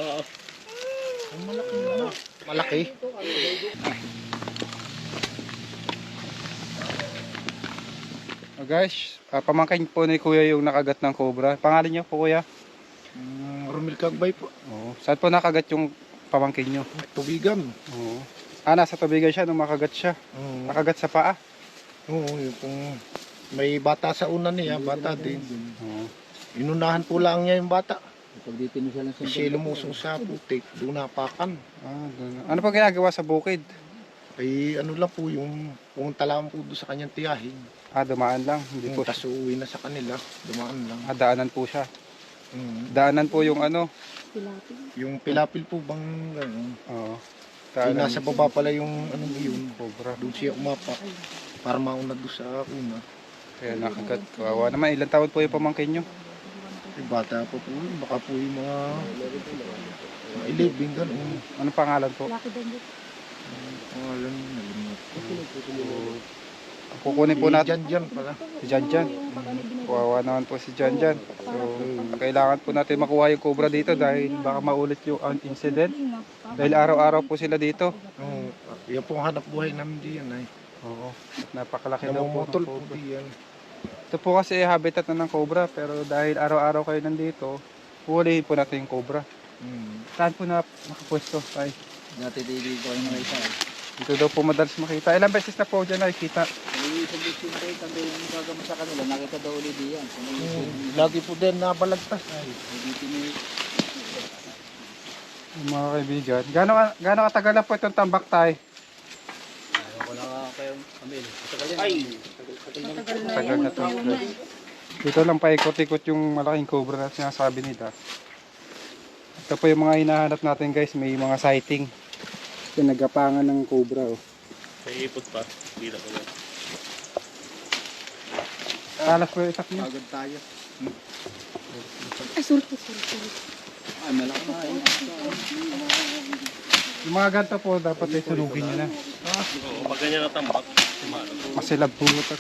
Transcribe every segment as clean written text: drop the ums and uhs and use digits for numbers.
Oo. Ang malaki na. Malaki. Oh guys, pamangkin po ni Kuya yung nakagat ng cobra. Pangalan niyo po Kuya? Romil Kagbay po. Oo. Saan po nakagat yung pamangkin niyo? Tubigan. Oo. Nasa tubigan siya nung makagat siya. Nakagat sa paa. Oo, yung kung may bata sa una niya, bata din. Oo. Inunahan po lang niya yung bata. Pag dito niyo siya lang Kasi lumusong sa putik, doon napakan. Doon. Ano po ginagawa sa bukid? Ay ano lang po yung pumunta lang po doon sa kanyang tiyahin. Dumaan lang. Hindi po Tapos uuwi na sa kanila, dumaan lang. daanan po siya. Mm. Daanan po yung ano. Yung pilapil po bang gano'n. Oo. Ay, nasa baba pala yung ano yun. Cobra. Doon siya umapak para mauna doon sa una. Kaya nakagat. Kawawa naman. Ilang taon po yung pamangkin nyo? Yung bata po po, baka po yung mga 11 gano'n. Anong pangalan po? Pangalan, nalimutan ko. Kukunin po natin. Jan pala. Si Janjan. Kawawa naman po si Janjan. So, kailangan po natin makuha yung cobra dito dahil baka maulit yung incident. Dahil araw-araw po sila dito. Oo, yan po ang hanap buhay namin diyan ay. Oo. Napakalaki daw po Namumutol ng po cobra. diyan. Ito po kasi habitat na ng cobra pero dahil araw-araw kayo nandito, huhulihin po natin yung cobra. Saan po na nakapwesto tayo? Dati dito ko yung mga isa. Dito daw po madalas makita. Ilang beses na po dyan nakikita? Ay, sa dito yung yung gagawin sa kanila, nakita daw ulit diyan. Lagi po din nabalagtas ay. Dito ni Mga kaibigan. Gaano katagal na po itong tambak tayo? wala kayong kamil. Ay, Tagal na to. Dito lang paikot-ikot yung malaking cobra na sinasabi nila. Ito po yung mga hinahanap natin guys. May mga sighting. Pinagapangan ng cobra. Oh. May ipot pa. Bila ko yan. Talas po yung itak niya. agad tayo. Ay, malaki na yun. Yung mga ganito po dapat ay sunugin nyo na. Oo, pag ganyan natambak, sumalo. Masilab po ito.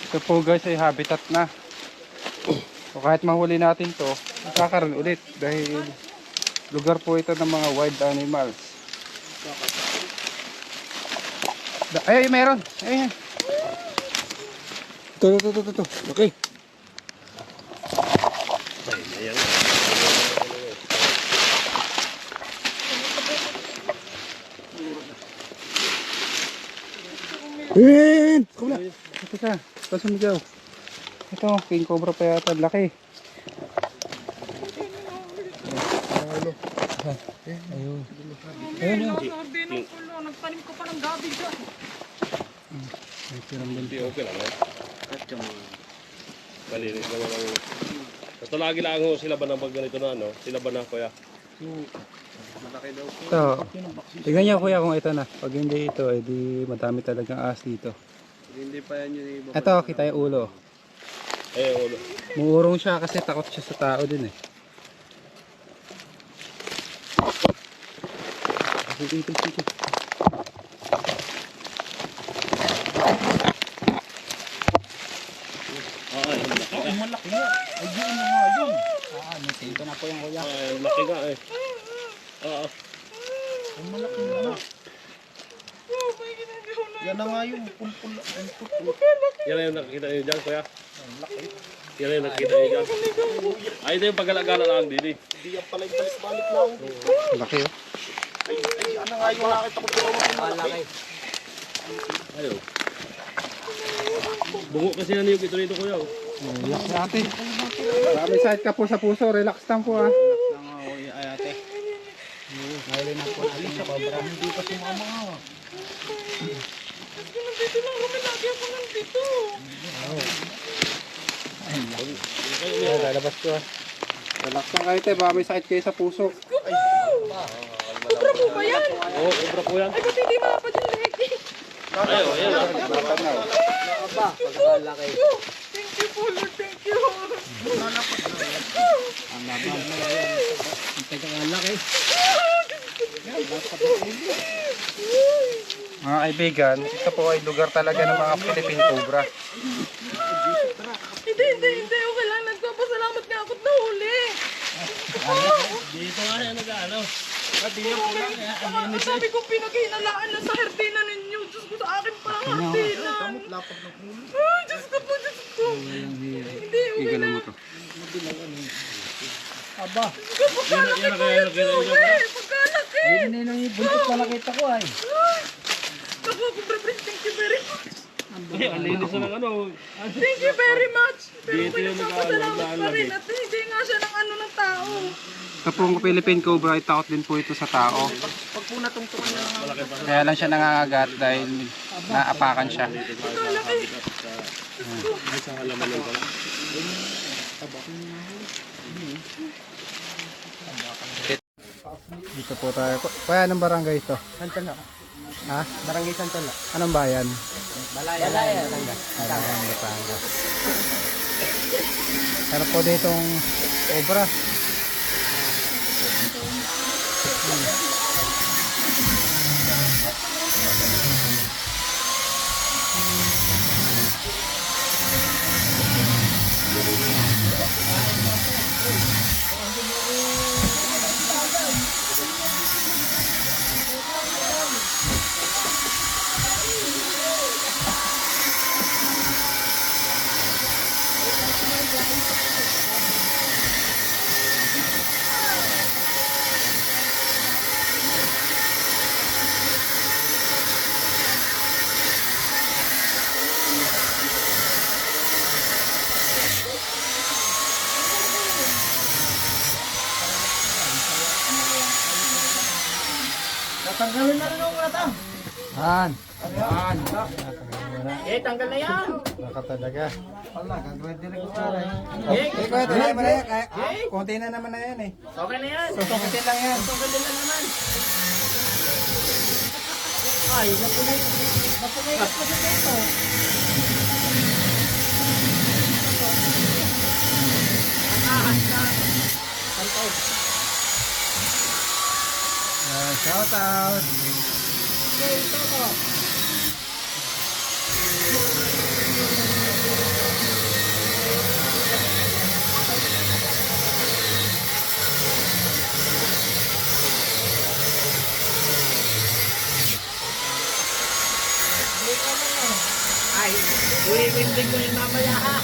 Ito po guys ay habitat na. So kahit mahuli natin to, magkakaroon ulit dahil lugar po ito ng mga wild animals. Ay, meron. Ayan. Ito. Okay. Ayan. Ayan! Cobra! Ito ka. Ito sumigaw. Ito, king cobra pa yata. Laki. Ayun. Ayun yun. Sabi ng kulo, nagtanim ko pa ng gabi dyan. Hindi, okay lang. Malinis naman ang... Ito lagi lang ho, sila ba na pag ganito na, no? Sila ba na, kuya? Ito. Tingnan niyo kuya kung ito na. Pag hindi ito, edi madami talagang ahas dito. Hindi pa yan yung iba. Ito, kita yung ulo. Eh, ulo. Muurong siya kasi takot siya sa tao din eh. Ito. Ang malaki nga. Ay, yun na nga yun. Ito na po yung kuya. Ay, laki nga eh. Oo. Ang malaki nga. Yan na nga yung pulpul. Yan na yung nakikita nyo dyan, kuya. Yan na yung nakikita nyo dyan. Ay, ito yung paggalagala lang din eh. Hindi yan pala yung balik-balik lang. Laki oh. Ay, ano nga yung nakita ko dito. Malaki. Ayaw. Bungo kasi yan yung ito rito, kuya. Relax ate. May sakit ka po sa puso. Relax lang po ah. Ay, ate. Mahuli na po natin sa cobra. Hindi pa sumama nga. Kasi nandito lang kami, lagi ako nandito. Ay, lalabas ko ah. Relax lang kayo te. Baka may sakit kayo sa puso. Cobra po ba yan? Oo, obra po yan. Ay, ba't hindi mapad yung leg? Ayaw, ayaw. Thank you po, Lord. Thank you. Ang laban. Ang pagkakalaki. Mga kaibigan, ito po ay lugar talaga ng mga Philippine Cobra. Hindi. Okay lang. Nagpapasalamat nga ako't nahuli. Dito nga yan nag-ano. Sabi ko pinaghinalaan na sa herdina ninyo. Diyos ko, sa akin pa ang herdinan. Diyos ko po, Diyos ko. Hindi, okay Igalan na. mo to. Aba. Diyos ko, pagkalaki ko yan, Joey. Pagkalaki. Ayun na yung buntot na nakita ko ay. Naku, Cobra, thank you very much. Ay, ang linis na ng ano. Thank you very much. Pero Dito may yung nagpapasalamat pa rin at hindi nga siya ng ano ng tao. Ito pong Philippine Cobra ay takot din po ito sa tao. Kaya lang siya nangangagat dahil naapakan siya. Pagkalaki. Isang alaman lang pala. Dito po tayo. Kaya anong barangay ito? Santala. Ha? Barangay Santala. Anong bayan? Balaya. Bayan Batangas. Meron po ditong cobra. Tatanggalin na rin ang mata. Han. Tanggal na yan. Baka talaga. Wala, gagawin din ko para. Eh, kuya, tuloy mo na yan. Konti na naman na yan eh. Okay na yan. Susukitin lang yan. Tanggalin na naman. Ay, napunay kasi dito. Shout out. Ay, uwi-winding ko yung mamaya ha.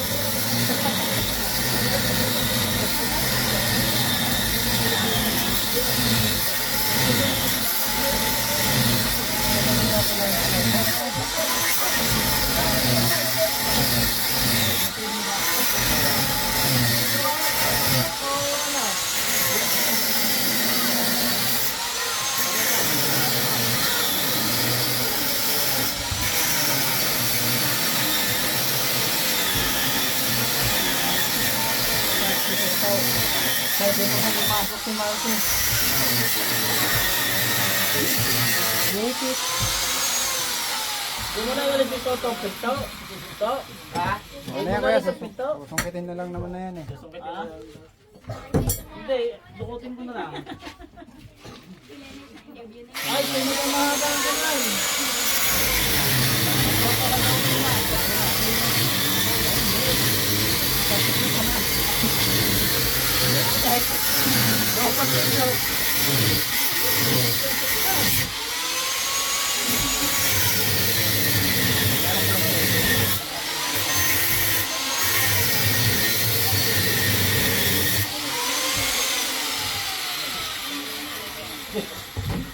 Kaya dito na pumasok si Martin. Wait. Di mo na ulit ito itong pinto? Ito? Ha? Ano yan kuya? Susungkitin na lang naman na yan eh. Hindi, dukutin ko na lang. Ay, sino ka mga ganyan?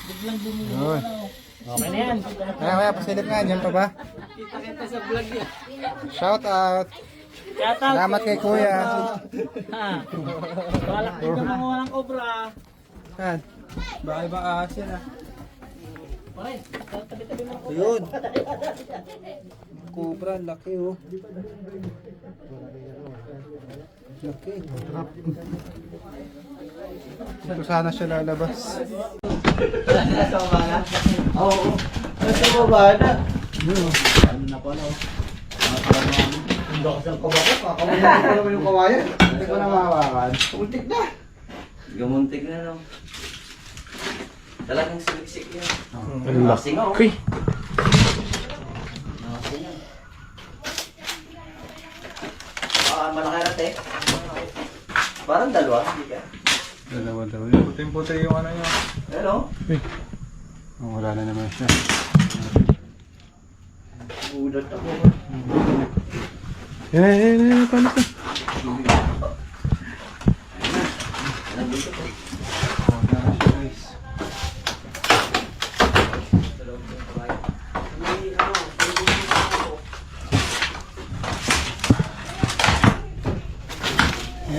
Biglang bumuha. Yun. Okay na yan. Kaya pasilip nga, dyan pa ba? Kita-kita sa vlog yan. Shout out. Salamat kay kuya. Ha? Balak din ka manguha ng cobra. Yan. Bakit ba asin ah? Pare, tabi-tabi mo. Yun. Cobra, laki oh. Laki. Ito sana siya lalabas. Nasa baba na? Oo. Nasa baba na. Ano na pala oh. Hindi ko na mahawakan. Gamuntik na, no? Talagang siksik yan. Ang laki. Malaki rat eh. Parang dalawa, hindi ka? Dalawa daw yun. Puting-puti yung ano niya. Ano? Oh, wala na naman siya. Ulat ako. Yan. Paano ka? Oh, wala na siya guys.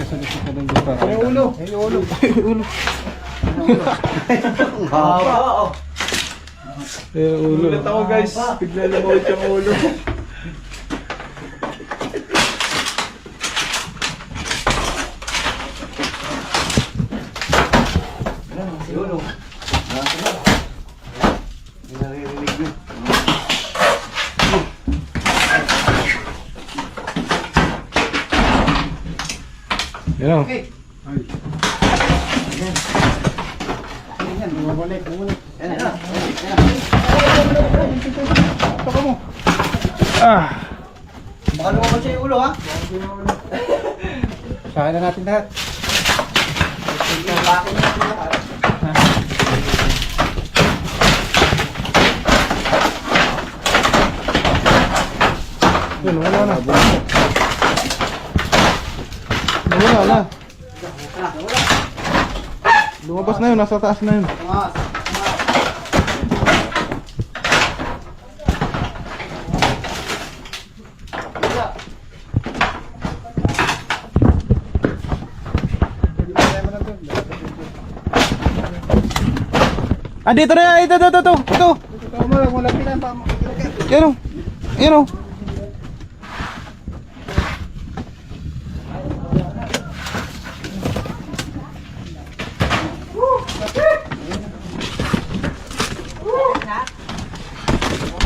Sa likod ka lang dito. Yung ulo. Yung ulo. Yung ulo. Oo. Yung ulo. Ulit ako guys. Bigla lumawit yung ulo. Siguro. Naririnig yun. Yan o. Baka lumabas siya yung ulo, ha? Saan na natin lahat. Yun, wala na. Wala na. Lumabas na yun, nasa taas na yun. Ah, dito na, ito. Yan o. Yan o.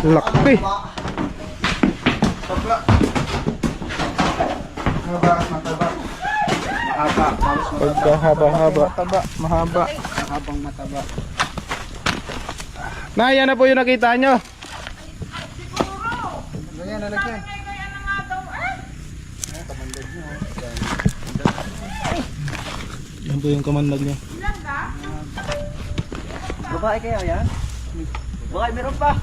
Laki. Pagkahaba-haba. Mahaba. Habang mataba. Na, yan na po yung nakita nyo. Ganyan, nalagyan. Yan po yung kamandag niya. Babae kaya yan? Babae meron pa.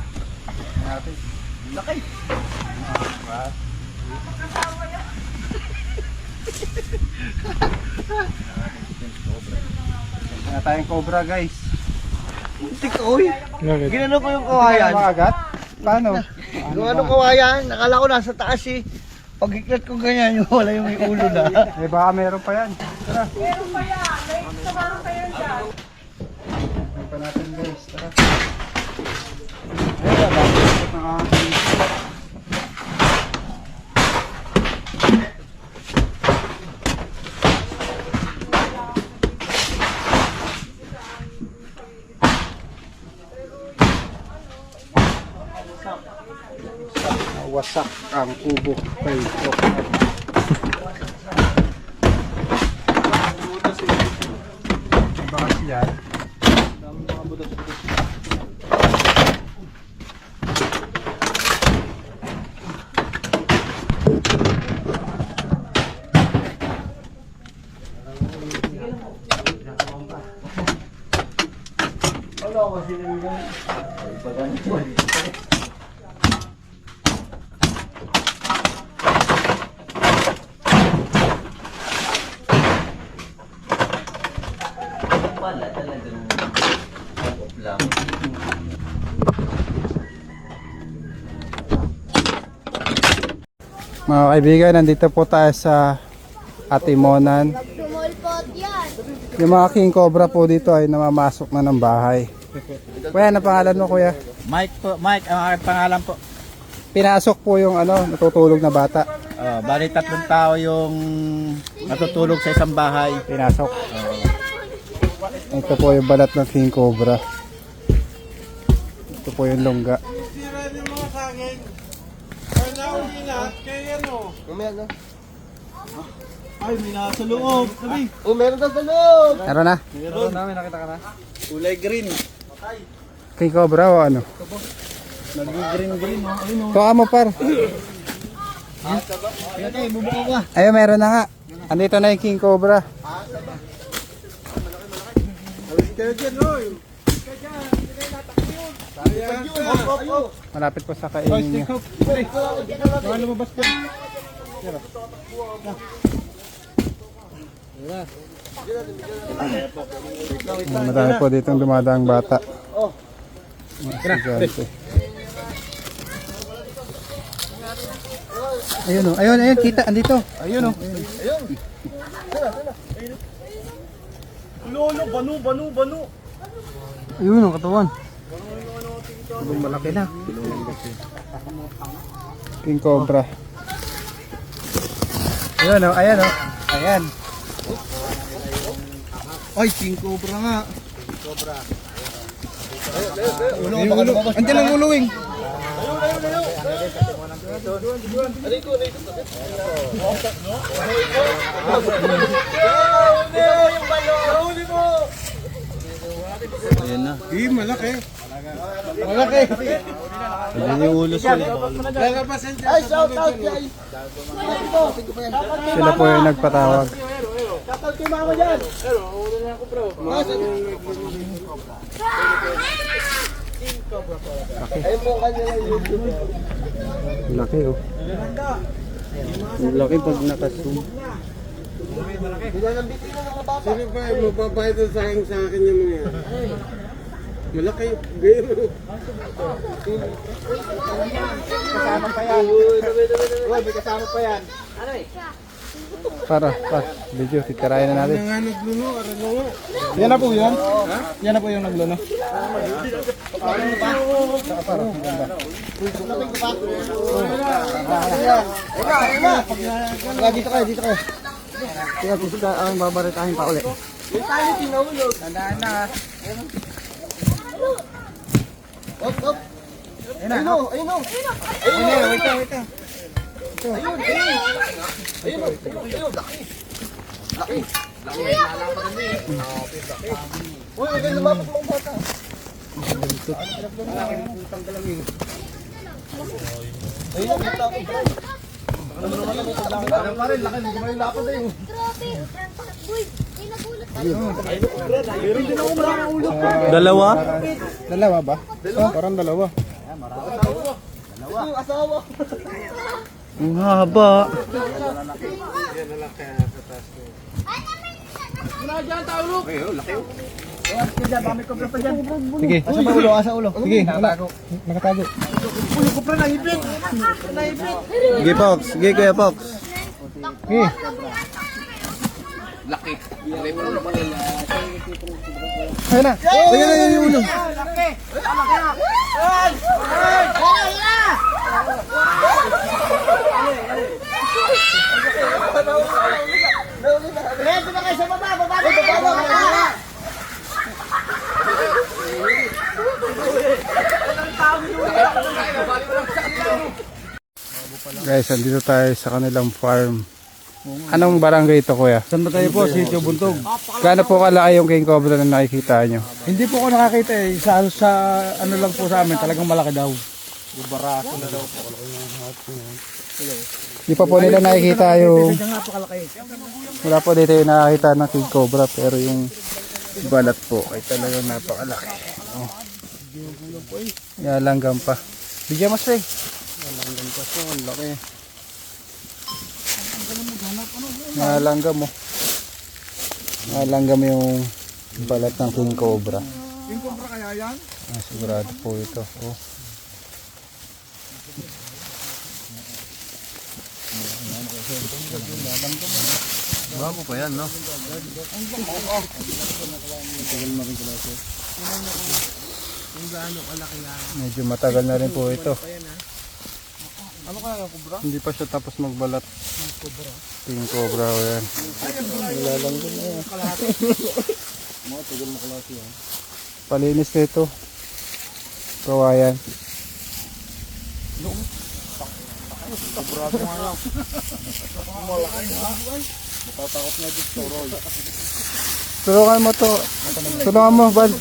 Laki. Wala tayong cobra guys. Tikoy. Bakit? Ginano ko yung kawayan. Makagat? Paano? Yung ano kawayan, nakala ko nasa taas eh. Pag-iklat ko ganyan, yung wala yung may ulo na. Eh baka meron pa yan. Tara. Meron pa yan. May sumarang pa yan dyan. Meron pa natin guys. Tara. Ayun, bakit nakakasin. Wasak ang kubo kay Okra. Baka siya. Wala talagang lang. Mga kaibigan, nandito po tayo sa Atimonan. Yung mga king cobra po dito ay namamasok na ng bahay. Kuya, ano pangalan mo kuya? Mike po, Mike, ang aking pangalan po. Pinasok po yung natutulog na bata. Bali 3 tao yung natutulog sa isang bahay. Pinasok. Ito po yung balat ng king cobra. Ito po yung longga. Mamaya na. Ay, may nasa loob. Sabi. Oh, meron daw sa loob. Meron na. Meron namin, nakita ka na. Kulay green. King Cobra o ano? Nag-green, no? Ayun, no? Kuha mo par. Ayan tayo, bubuka ka. Ayun, meron na nga. Andito na yung King Cobra. Malapit po sa kainin niya. Marami po ditong dumadaang bata. Estudyante. Ayun o, ayun, kita, andito. Ayun o. Lolo, banu. Ayun ang katawan. Malaki na. King Cobra. Ayun o, ayan o. Ayan. Ay, King Cobra nga. Andiyan ang luluwing. Ayan na. Malaki. Malaki. Ayan yung ulo siya. Ay, shout out guys. Sila po yung nagpatawag. Shout out kay mama dyan. Ayun po ang kanilang YouTube. Laki oh. Laki pag nakazoom. Binalambitin na mga bata. Sino ba magpapahit sa akin yung mga yan? Malaki. Biro. Kasama pa yan. Uy, may kasama pa yan. Para, video, titirayan na natin. Nga nagluno, aralo. Yan na po yun? Yan na po yung nagluno. Dito kayo, dito kayo. Kaya gusto ka ang babaritahin pa ulit. Tandaan na. Op, op. Ayun o, ayun o. Wait ka. Uy, may lumapit mo ang bata. Dalawa? Dalawa ba? Oh, parang dalawa. Yung asawa. Ang haba. Sige. Asa ba ulo, asa ulo? Sige, nakatago. Sige, Pox. Sige, Kuya Pox. Sige. Ayun na. Ayun yung ulo. Reto na kayo sa baba, baba. Guys, andito tayo sa kanilang farm. Anong barangay ito, kuya? Saan ba tayo po? Sitio Buntog. Gaano po kalaki yung King Cobra na nakikita nyo? Hindi po ako nakakita eh. Sa ano lang po sa amin, talagang malaki daw. Di pa po nila nakikita yung... Kaya nga po kalaki. Wala po dito yung nakakita ng King Cobra, pero yung balat po ay talagang napakalaki. Oh. Yalanggam pa. Bigyan mo siya eh. Yalanggam pa siya, ang laki. Yalanggam mo. Yalanggam yung balat ng King Cobra. King Cobra kaya yan? Sigurado po ito. Oh. Bago pa yan, no? Medyo matagal na rin po ito. Hindi pa siya tapos magbalat. King Cobra o yan. Nilalanggam na yan. Palinis na ito. Kawayan. Tulungan mo to. Tulungan mo, Bal.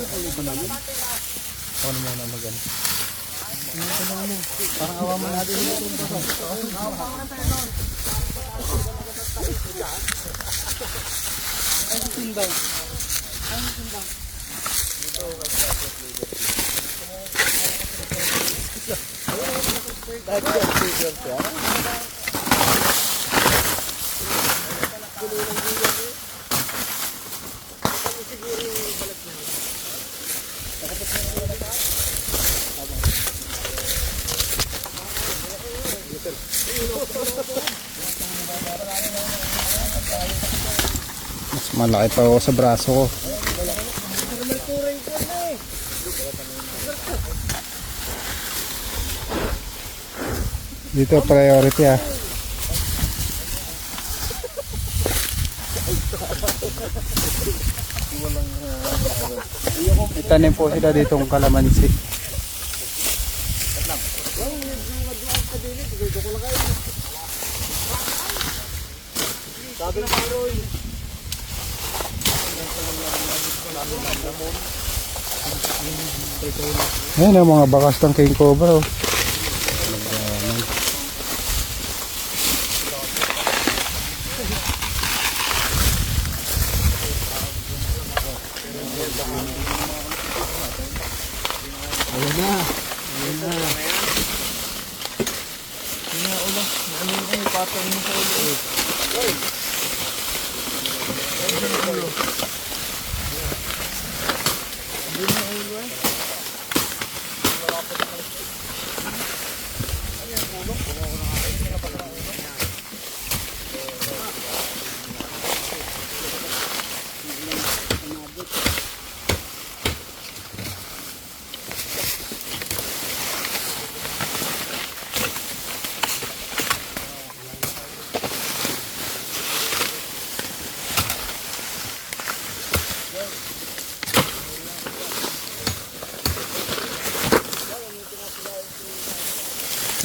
Mas malaki pa ako sa braso ko. Dito priority ah. Itanim po sila ditong kalamansi. Ayan ang mga bakas ng king cobra. Oh.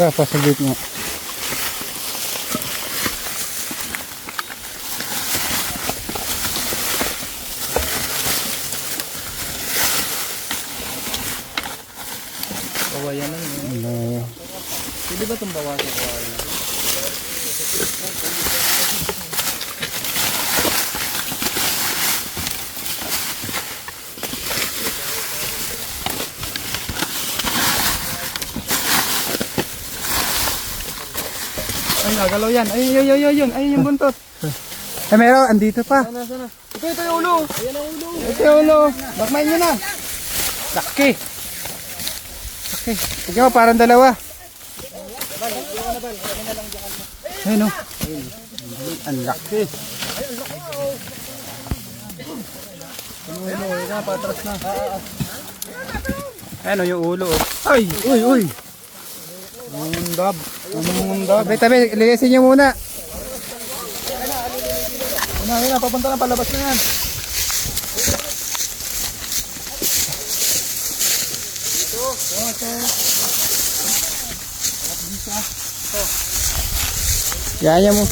Pasagit nga. Kawayan lang yun. Pwede ba itong bawasan kawayan? Ay, nagalaw yan. Ayun yung buntot. Eh, meron. Andito pa. Sana. Ito yung ulo. Ayan ang ulo. Ito yung ulo. Bakmain nyo na. Laki. Laki. Tignan mo, parang dalawa. Ayun o. Ang laki. Patras na. Ayun o, yung ulo. Ay, uy. Mundab. Mundab. Tabi, lilisin nyo muna. Ayun na, papunta na, palabas na yan. Yaya mo.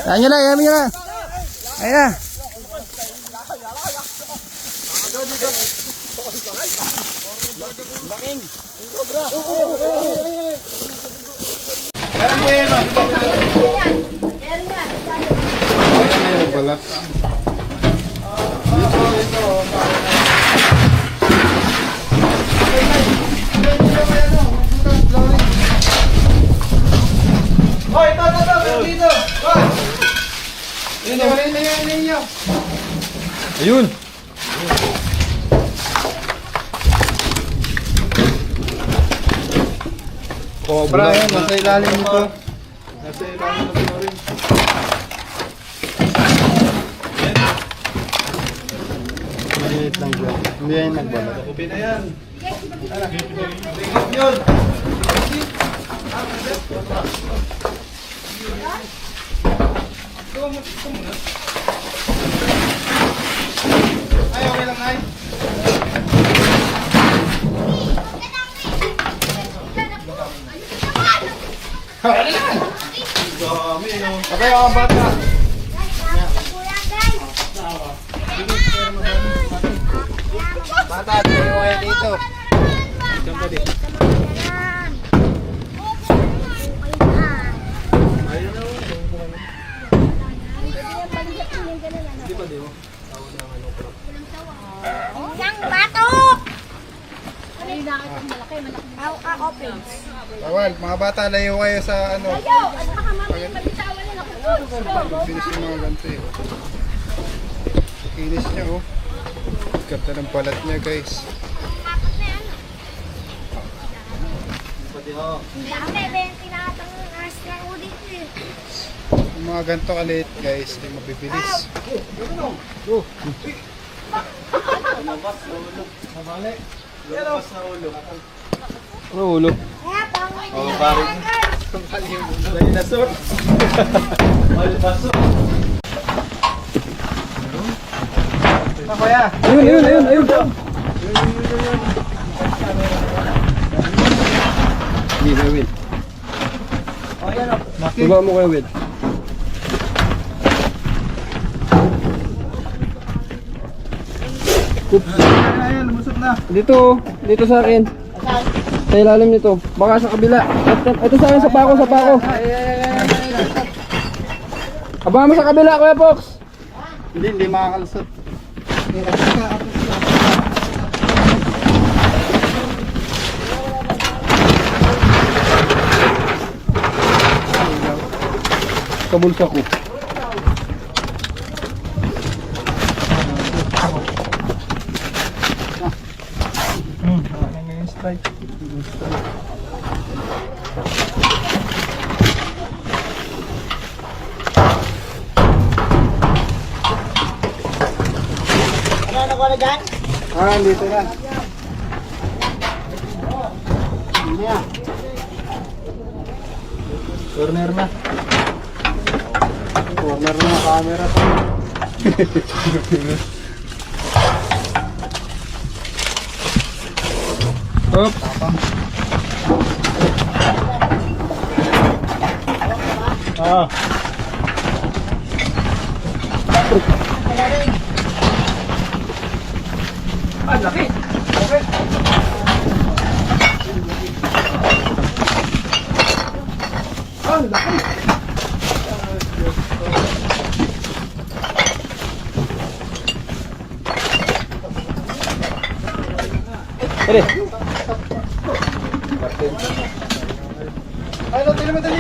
Yan nyo na. Ayun na. Balat. Ayun. Cobra yan, nasa ilalim nito. Nasa ilalim nito rin. Maliit lang dyan. Hindi yan nagbalat. Kupin na yan. Ay, okay lang, Nay. Okay, mga bata. Bata, tayo kayo dito. Yang batok! Open. Bawal, mga bata, layo kayo sa ano. Yo, at baka mamaya magbitawan na ako. Bilis yung mga ganito eh. Kinis niya oh. Ganda ng balat niya guys. Dami, 20 na atang as na ulit eh. Yung mga ganito kaliit guys, ay mabibilis. Ano ulo? Kaya pang Ayun. Hindi, Kuya Will. Baba mo, Kuya Will. Ayan, lumusot na. Dito sa akin. Sa ilalim nito. Baka sa kabila. Ito sa akin, sa pako. Abangan mo sa kabila, Kuya Fox. Hindi makakalusot. Kabulsa ko. Ano ko na dyan? Dito na. Corner na camera to. Hop.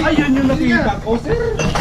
Ayun yung nakita ko, sir.